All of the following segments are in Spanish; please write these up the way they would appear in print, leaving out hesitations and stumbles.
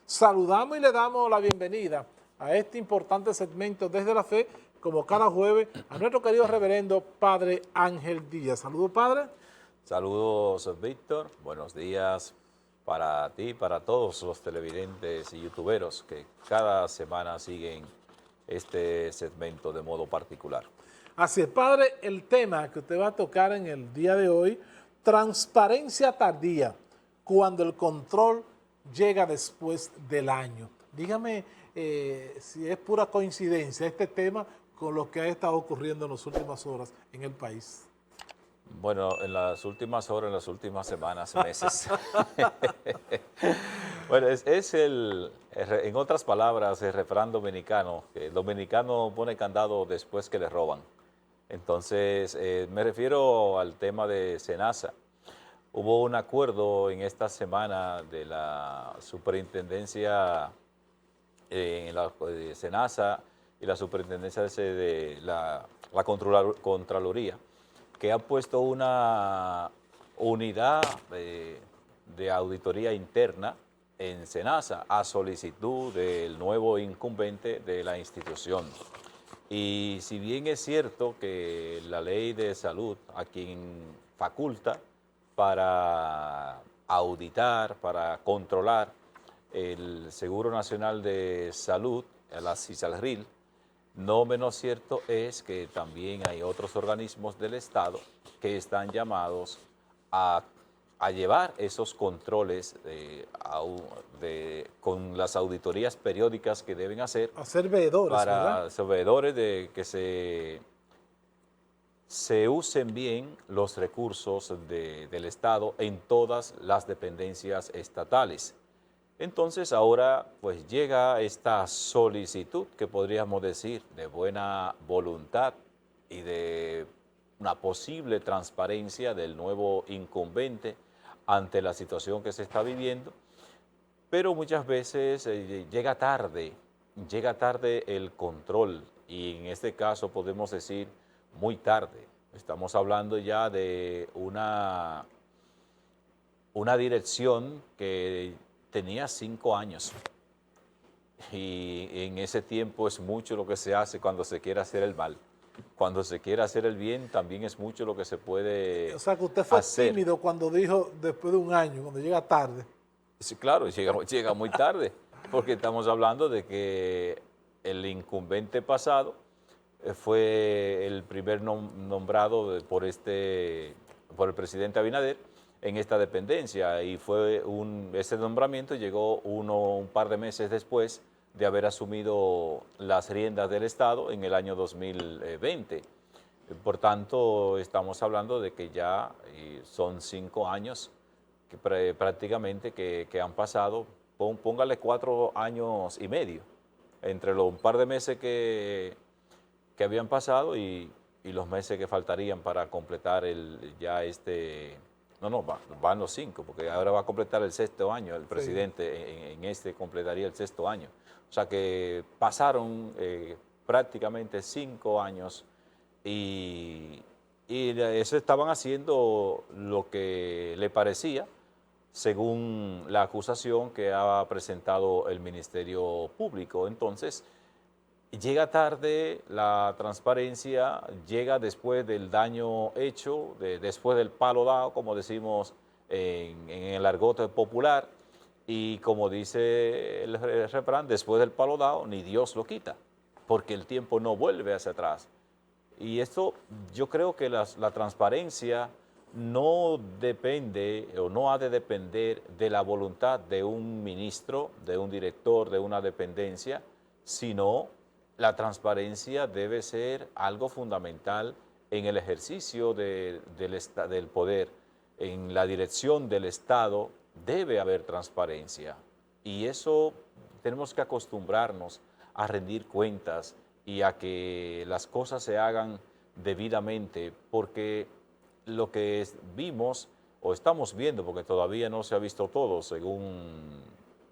Saludamos y le damos la bienvenida a este importante segmento desde la fe, como cada jueves, a nuestro querido reverendo Padre Ángel Díaz. Saludos, Padre. Saludos, Víctor. Buenos días para ti, para todos los televidentes y youtuberos que cada semana siguen este segmento de modo particular. Así es, Padre, el tema que usted va a tocar en el día de hoy, transparencia tardía, cuando el control llega después del año. Dígame si es pura coincidencia este tema con lo que ha estado ocurriendo en las últimas horas en el país. Bueno, en las últimas horas, en las últimas semanas, meses. Bueno, en otras palabras, el refrán dominicano, que el dominicano pone candado después que le roban. Entonces, me refiero al tema de SENASA. Hubo un acuerdo en esta semana de la superintendencia en la SENASA y la superintendencia de la Contraloría, que ha puesto una unidad de auditoría interna en SENASA a solicitud del nuevo incumbente de la institución. Y si bien es cierto que la ley de salud a quien faculta para auditar, para controlar el Seguro Nacional de Salud, la CISALRIL, no menos cierto es que también hay otros organismos del Estado que están llamados a llevar esos controles con las auditorías periódicas que deben hacer. A ser veedores, ¿verdad? Para ser veedores de que se usen bien los recursos del Estado en todas las dependencias estatales. Entonces ahora pues llega esta solicitud que podríamos decir de buena voluntad y de una posible transparencia del nuevo incumbente ante la situación que se está viviendo, pero muchas veces llega tarde el control y en este caso podemos decir muy tarde. Estamos hablando ya de una dirección que tenía 5 años y en ese tiempo es mucho lo que se hace cuando se quiere hacer el mal. Cuando se quiere hacer el bien también es mucho lo que se puede hacer. O sea, que usted fue tímido cuando dijo después de un año, cuando llega tarde. Sí, claro, llega muy tarde, porque estamos hablando de que el incumbente pasado fue el primer nombrado por el presidente Abinader en esta dependencia y ese nombramiento llegó un par de meses después de haber asumido las riendas del Estado en el año 2020. Por tanto, estamos hablando de que ya son 5 años que prácticamente que han pasado, póngale 4 años y medio, entre los un par de meses que habían pasado y los meses que faltarían para completar van los 5, porque ahora va a completar el 6º año, el presidente en este completaría el 6º año. O sea que pasaron prácticamente 5 años y eso estaban haciendo lo que le parecía, según la acusación que ha presentado el Ministerio Público. Entonces, llega tarde la transparencia, llega después del daño hecho, después del palo dado, como decimos en el argot popular, y como dice el refrán, después del palo dado, ni Dios lo quita, porque el tiempo no vuelve hacia atrás. Y esto, yo creo que la transparencia no depende o no ha de depender de la voluntad de un ministro, de un director, de una dependencia, sino la transparencia debe ser algo fundamental en el ejercicio del poder, en la dirección del Estado debe haber transparencia y eso tenemos que acostumbrarnos a rendir cuentas y a que las cosas se hagan debidamente, porque lo que vimos o estamos viendo, porque todavía no se ha visto todo, según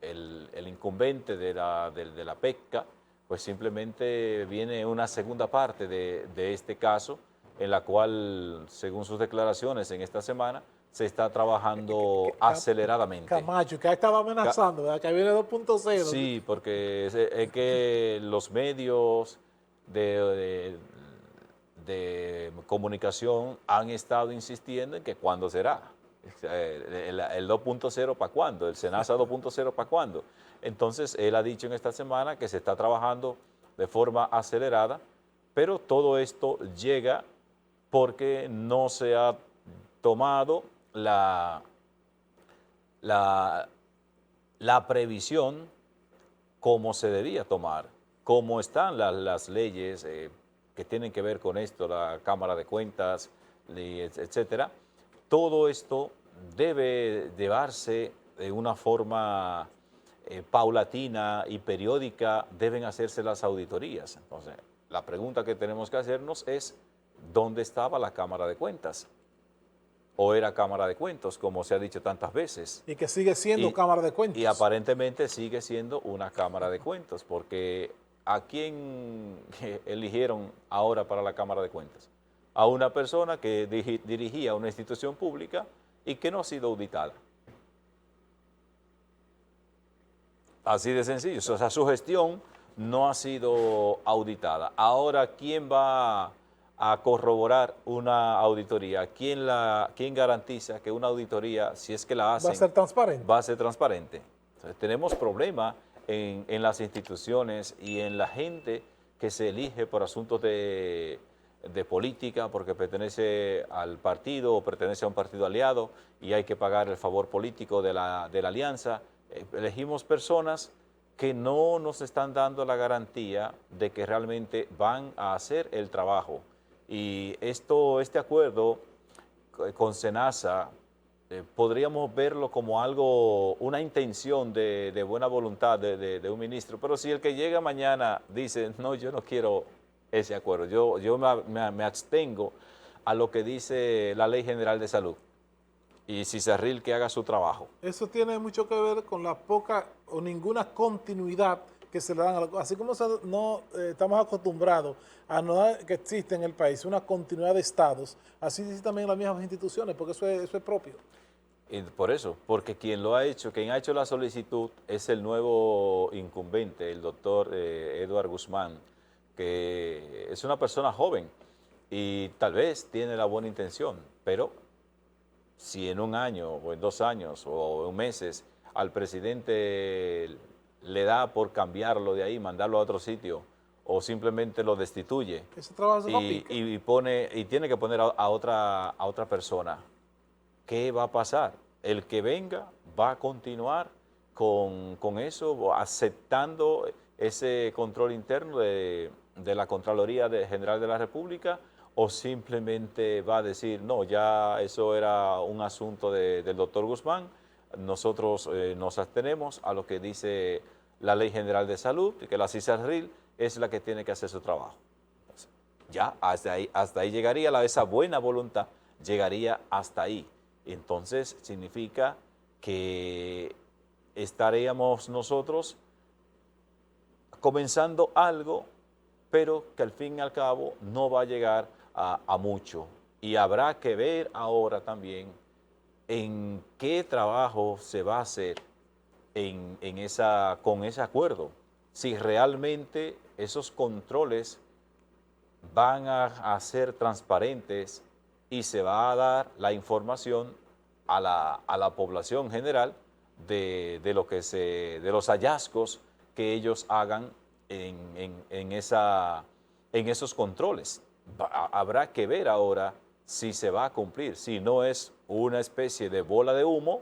el incumbente de la PECCA, pues simplemente viene una segunda parte de este caso, en la cual, según sus declaraciones en esta semana, se está trabajando aceleradamente. Camacho, que ha estado amenazando, ¿verdad? Que viene 2.0. Sí, porque es que los medios de comunicación han estado insistiendo en que cuándo será. El 2.0 para cuándo, el SENASA 2.0 para cuándo. Entonces, él ha dicho en esta semana que se está trabajando de forma acelerada, pero todo esto llega porque no se ha tomado la previsión como se debía tomar, cómo están las leyes que tienen que ver con esto, la Cámara de Cuentas, etcétera. Todo esto debe llevarse de una forma paulatina y periódica, deben hacerse las auditorías. Entonces, la pregunta que tenemos que hacernos es, ¿dónde estaba la Cámara de Cuentas? ¿O era Cámara de Cuentos, como se ha dicho tantas veces? Y que sigue siendo Cámara de Cuentos. Y aparentemente sigue siendo una Cámara de Cuentos, porque ¿a quién eligieron ahora para la Cámara de Cuentas? A una persona que dirigía una institución pública y que no ha sido auditada. Así de sencillo. O sea, su gestión no ha sido auditada. Ahora, ¿quién va a corroborar una auditoría? ¿Quién garantiza que una auditoría, si es que la hacen, va a ser transparente? Va a ser transparente. Entonces, tenemos problemas en las instituciones y en la gente que se elige por asuntos de política, porque pertenece al partido o pertenece a un partido aliado y hay que pagar el favor político de la alianza. Elegimos personas que no nos están dando la garantía de que realmente van a hacer el trabajo. Y este acuerdo con SENASA podríamos verlo como algo, una intención de buena voluntad de un ministro, pero si el que llega mañana dice, no, yo no quiero ese acuerdo, yo me abstengo a lo que dice la Ley General de Salud, y Cisarril que haga su trabajo. Eso tiene mucho que ver con la poca o ninguna continuidad que se le dan a la, así como no estamos acostumbrados a no que existe en el país una continuidad de estados, así existe también en las mismas instituciones, porque eso es propio. Y por eso, porque quien ha hecho la solicitud es el nuevo incumbente, el doctor Eduardo Guzmán, que es una persona joven y tal vez tiene la buena intención, pero si en un año o en 2 años o en meses al presidente le da por cambiarlo de ahí, mandarlo a otro sitio, o simplemente lo destituye y tiene que poner a otra persona, ¿qué va a pasar? El que venga va a continuar con eso, aceptando ese control interno de la Contraloría General de la República, o simplemente va a decir, no, ya eso era un asunto del doctor Guzmán, nosotros nos abstenemos a lo que dice la Ley General de Salud, y que la Cisarril es la que tiene que hacer su trabajo. Entonces, ya hasta ahí llegaría esa buena voluntad, llegaría hasta ahí. Entonces significa que estaríamos nosotros comenzando algo, pero que al fin y al cabo no va a llegar a mucho. Y habrá que ver ahora también en qué trabajo se va a hacer con ese acuerdo. Si realmente esos controles van a ser transparentes y se va a dar la información a la población general de los hallazgos que ellos hagan en esos controles. Habrá que ver ahora si se va a cumplir, si no es una especie de bola de humo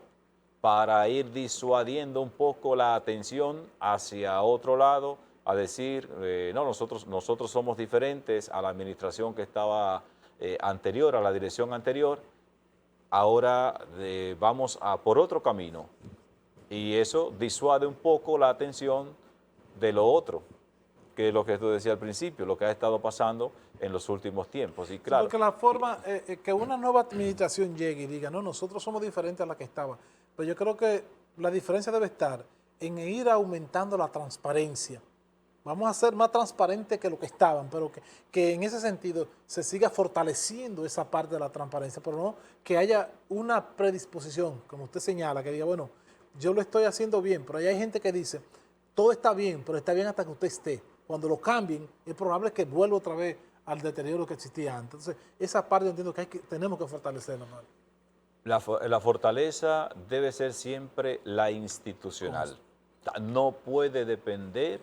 para ir disuadiendo un poco la atención hacia otro lado, a decir, no, nosotros somos diferentes a la administración que estaba anterior, a la dirección anterior, ahora vamos por otro camino. Y eso disuade un poco la atención de lo otro, que es lo que tú decías al principio, lo que ha estado pasando en los últimos tiempos. Y claro, sí, porque la forma que una nueva administración llegue y diga, no, nosotros somos diferentes a la que estaba, pero yo creo que la diferencia debe estar en ir aumentando la transparencia vamos a ser más transparentes que lo que estaban, pero que en ese sentido se siga fortaleciendo esa parte de la transparencia, pero no que haya una predisposición, como usted señala, que diga, bueno, yo lo estoy haciendo bien, pero ahí hay gente que dice, todo está bien, pero está bien hasta que usted esté. Cuando lo cambien, es probable que vuelva otra vez al deterioro que existía antes. Entonces, esa parte yo entiendo que, tenemos que fortalecerla, ¿no? La fortaleza debe ser siempre la institucional. No puede depender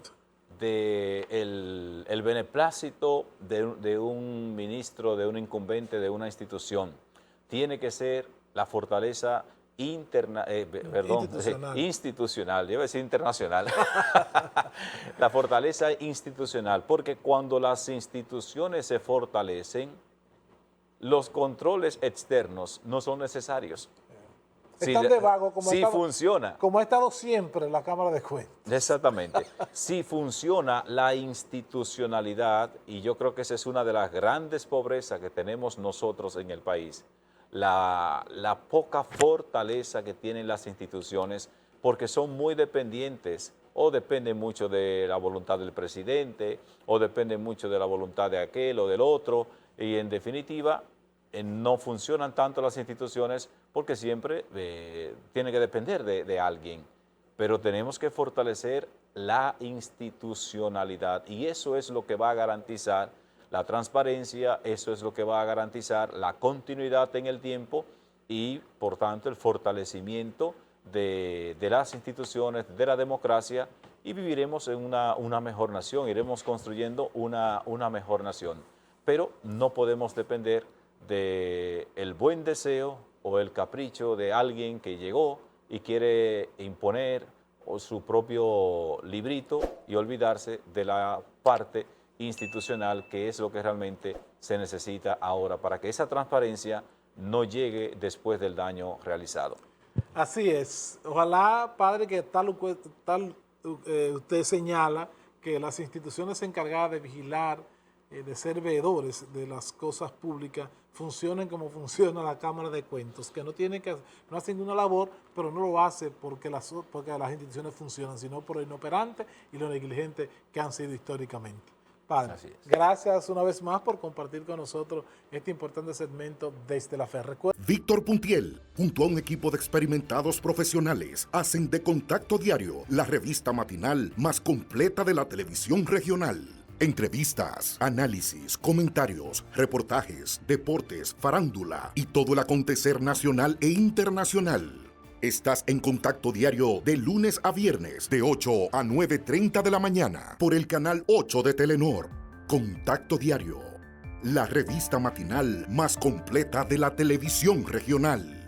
del beneplácito de un ministro, de un incumbente, de una institución. Tiene que ser la fortaleza institucional, yo iba a decir internacional. La fortaleza institucional, porque cuando las instituciones se fortalecen, los controles externos no son necesarios. Están de vago como, funciona. Como ha estado siempre la Cámara de Cuentas. Exactamente. Si funciona la institucionalidad, y yo creo que esa es una de las grandes pobrezas que tenemos nosotros en el país, la poca fortaleza que tienen las instituciones, porque son muy dependientes, o dependen mucho de la voluntad del presidente, o dependen mucho de la voluntad de aquel o del otro, y en definitiva no funcionan tanto las instituciones porque siempre tiene que depender de alguien. Pero tenemos que fortalecer la institucionalidad y eso es lo que va a garantizar la transparencia, eso es lo que va a garantizar la continuidad en el tiempo y, por tanto, el fortalecimiento de las instituciones, de la democracia, y viviremos en una mejor nación, iremos construyendo una mejor nación. Pero no podemos depender del buen deseo o el capricho de alguien que llegó y quiere imponer su propio librito y olvidarse de la parte institucional, que es lo que realmente se necesita ahora para que esa transparencia no llegue después del daño realizado. Así es. Ojalá, padre, que usted señala que las instituciones encargadas de vigilar, de ser veedores de las cosas públicas, funcionen como funciona la Cámara de Cuentas, que no hace ninguna labor, pero no lo hace porque las instituciones funcionan, sino por lo inoperante y lo negligente que han sido históricamente. Padre, gracias una vez más por compartir con nosotros este importante segmento desde la fe. Víctor Puntiel, junto a un equipo de experimentados profesionales, hacen de Contacto Diario la revista matinal más completa de la televisión regional. Entrevistas, análisis, comentarios, reportajes, deportes, farándula y todo el acontecer nacional e internacional. Estás en Contacto Diario de lunes a viernes de 8 a 9:30 de la mañana por el canal 8 de Telenor. Contacto Diario, la revista matinal más completa de la televisión regional.